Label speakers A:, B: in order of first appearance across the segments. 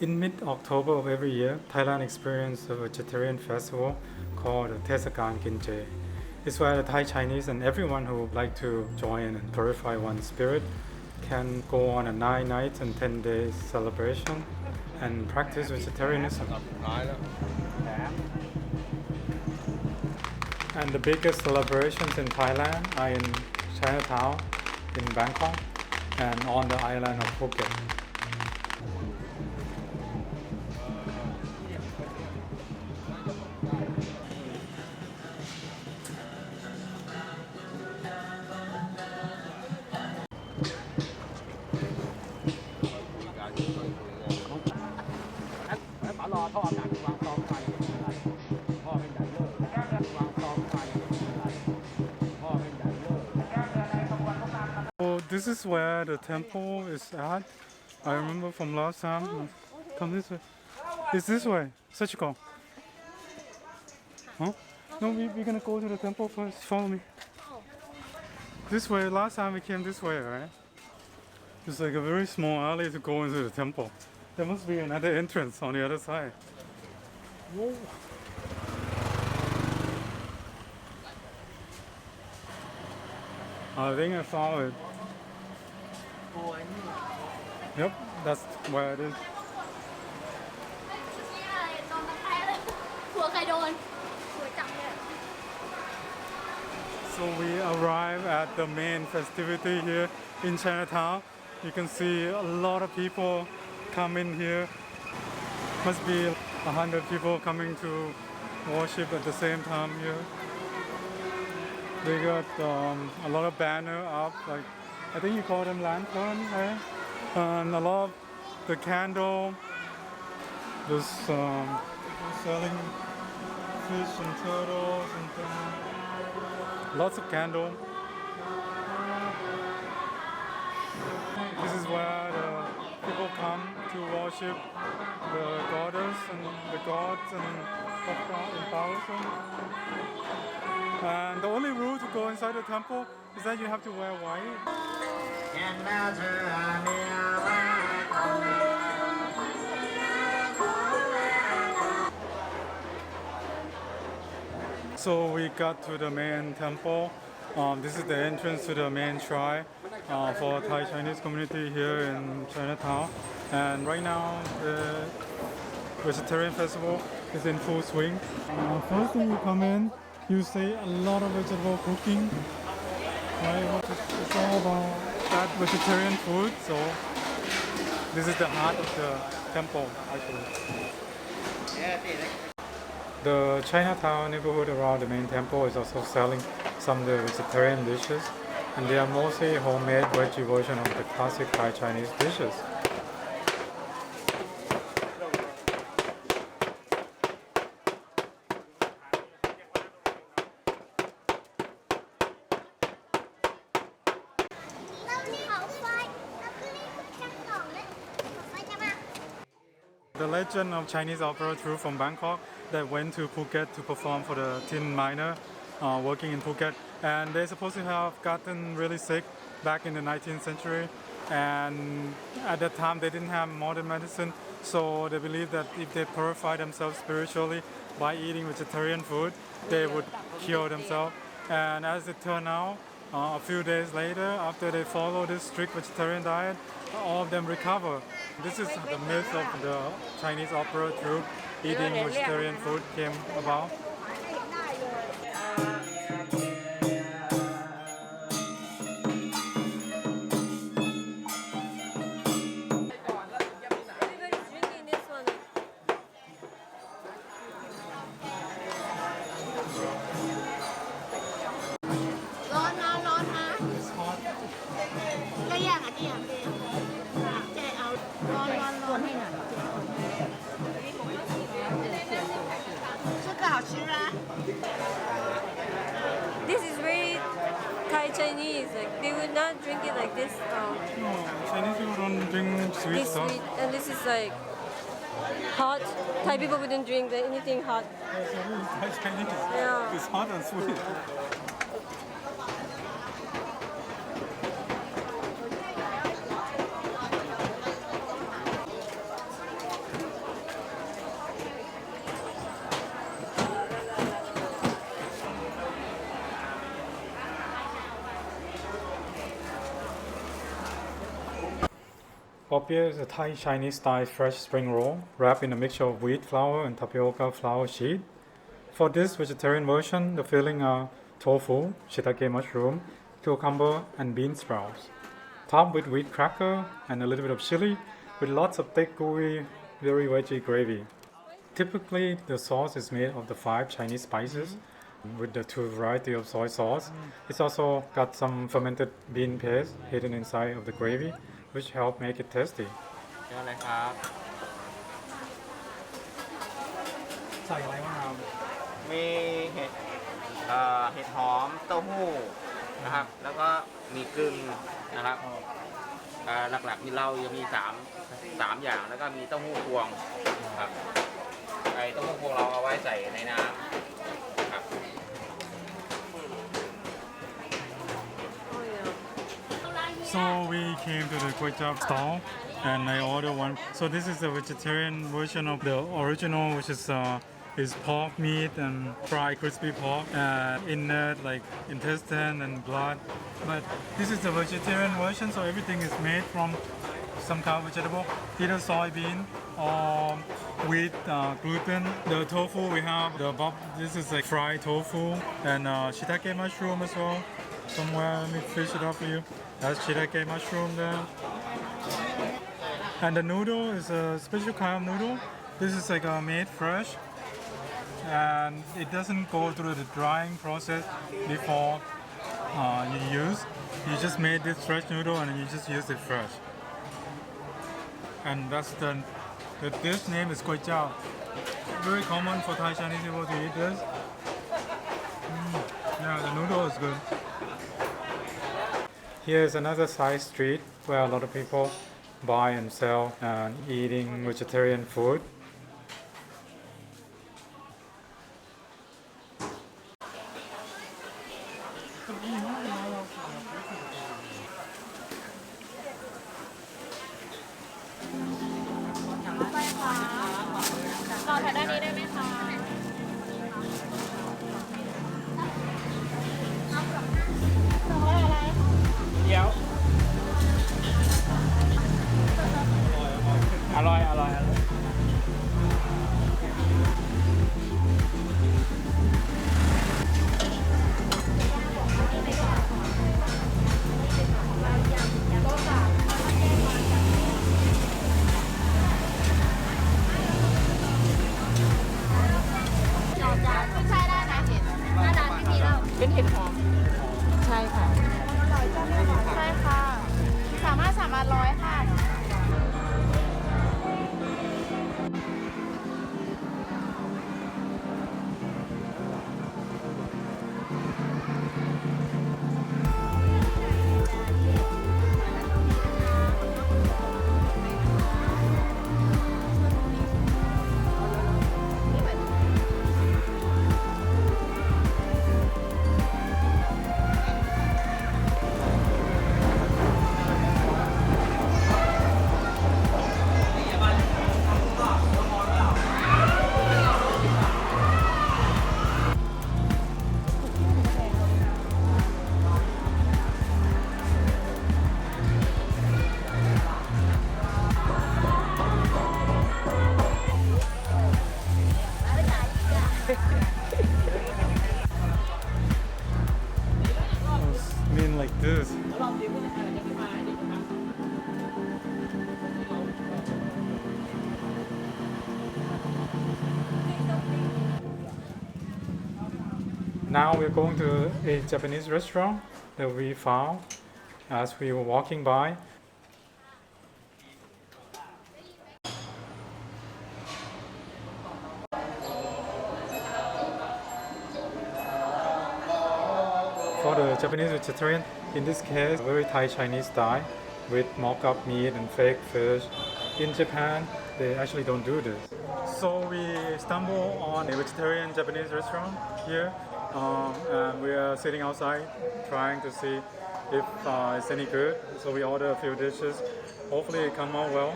A: In mid-October of every year, Thailand experiences a vegetarian festival called Thesakan Kinche. It's where the Thai Chinese and everyone who would like to join and purify one's spirit can go on a 9 nights and 10 days celebration and practice vegetarianism. And the biggest celebrations in Thailand are in Chinatown, in Bangkok, and on the island of Phuket. So this is where the temple is at. I remember from last time. Come this way. It's this way. Sachiko. Huh? No, we're gonna go to the temple first. Follow me. This way. Last time we came this way, right? It's like a very small alley to go into the temple. There must be another entrance on the other side. Whoa. I think I found it. Yep, that's where it is. So we arrive at the main festivity here in Chinatown. You can see a lot of people come in here. Must be 100 people coming to worship at the same time here. They got a lot of banner up, like I think you call them lantern, right? And a lot of the candle. There's people selling fish and turtles and things. Lots of candle. This is where the people come to worship the goddess and the gods and Taoism. And the only rule to go inside the temple is that you have to wear white. So we got to the main temple. This is the entrance to the main shrine for Thai Chinese community here in Chinatown. And right now the vegetarian festival is in full swing. First thing you come in, you see a lot of vegetable cooking. Right? It's all about that vegetarian food. So this is the heart of the temple, actually. The Chinatown neighborhood around the main temple is also selling some of the vegetarian dishes, and they are mostly homemade veggie version of the classic Thai Chinese dishes. The legend of Chinese opera troupe from Bangkok that went to Phuket to perform for the tin miner working in Phuket, and they're supposed to have gotten really sick back in the 19th century, and at that time they didn't have modern medicine, so they believed that if they purify themselves spiritually by eating vegetarian food, they would cure themselves. And as it turned out, a few days later, after they follow this strict vegetarian diet, all of them recover. This is the myth of the Chinese opera troupe eating vegetarian food came about.
B: This is very Thai Chinese. Like they would not drink it like this.
A: No, Chinese people don't drink sweet
B: This
A: stuff.
B: sweet, and this is like hot. Thai people wouldn't drink anything hot.
A: Thai Chinese.
B: Yeah.
A: It's hot and sweet. Popia is a Thai Chinese style fresh spring roll wrapped in a mixture of wheat flour and tapioca flour sheet. For this vegetarian version, the filling are tofu, shiitake mushroom, cucumber, and bean sprouts. Topped with wheat cracker and a little bit of chili, with lots of thick, gooey, very veggie gravy. Typically, the sauce is made of the 5 Chinese spices with the 2 variety of soy sauce. It's also got some fermented bean paste hidden inside of the gravy, which help make it tasty.
C: เยอะเลยครับ
A: ใส่อะไรบ้างครับ
C: มีเห็ดเห็ดหอมเต้าหู้นะครับ แล้วก็มีกึ่งนะครับหลักๆที่เราจะมี3อย่าง แล้วก็มีเต้าหู้พวงครับไอ้เต้าหู้พวงเราเอาไว้ใส่ในน้ำครับ
A: So we came to the kway chap stall and I ordered one. So this is the vegetarian version of the original, which is pork meat and fried crispy pork and inner like intestine and blood. But this is the vegetarian version, so everything is made from some kind of vegetable, either soybean or wheat, gluten. The tofu we have this is like fried tofu and shiitake mushroom as well. Somewhere, let me fish it up for you. That's shiitake mushroom there. And the noodle is a special kind of noodle. This is like made fresh. And it doesn't go through the drying process before you use. You just made this fresh noodle and you just use it fresh. And that's the dish name is kway chap. Very common for Thai Chinese people to eat this. Yeah, the noodle is good. Here's another side street where a lot of people buy and sell and eating vegetarian food. Mean like this. Now we're going to a Japanese restaurant that we found as we were walking by. For the Japanese vegetarian, in this case, very Thai Chinese style with mock-up meat and fake fish. In Japan, they actually don't do this. So we stumbled on a vegetarian Japanese restaurant here, and we are sitting outside trying to see if it's any good. So we ordered a few dishes. Hopefully it come out well.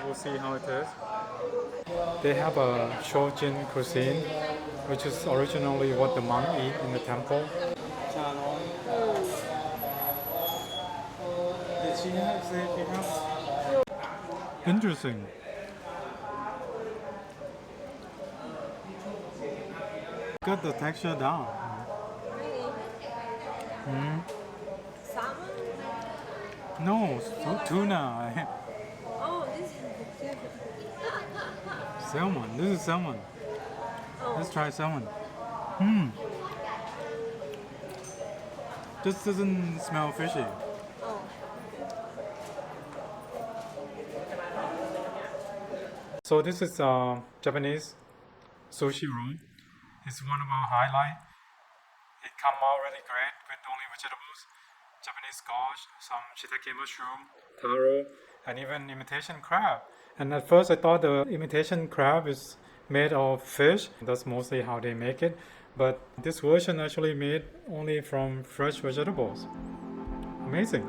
A: We'll see how it is. They have a Shojin cuisine, which is originally what the monk eat in the temple. Did she have? Interesting. Got the texture down.
B: Really? Salmon?
A: No, tuna.
B: Oh, this is
A: Salmon. This is salmon.
B: oh.
A: Let's try salmon. This doesn't smell fishy.
B: Oh.
A: So this is Japanese sushi roll. It's one of our highlight. It come out really great with only vegetables, Japanese squash, some shiitake mushroom, taro, and even imitation crab. And at first I thought the imitation crab is made of fish. That's mostly how they make it. But this version actually made only from fresh vegetables. Amazing.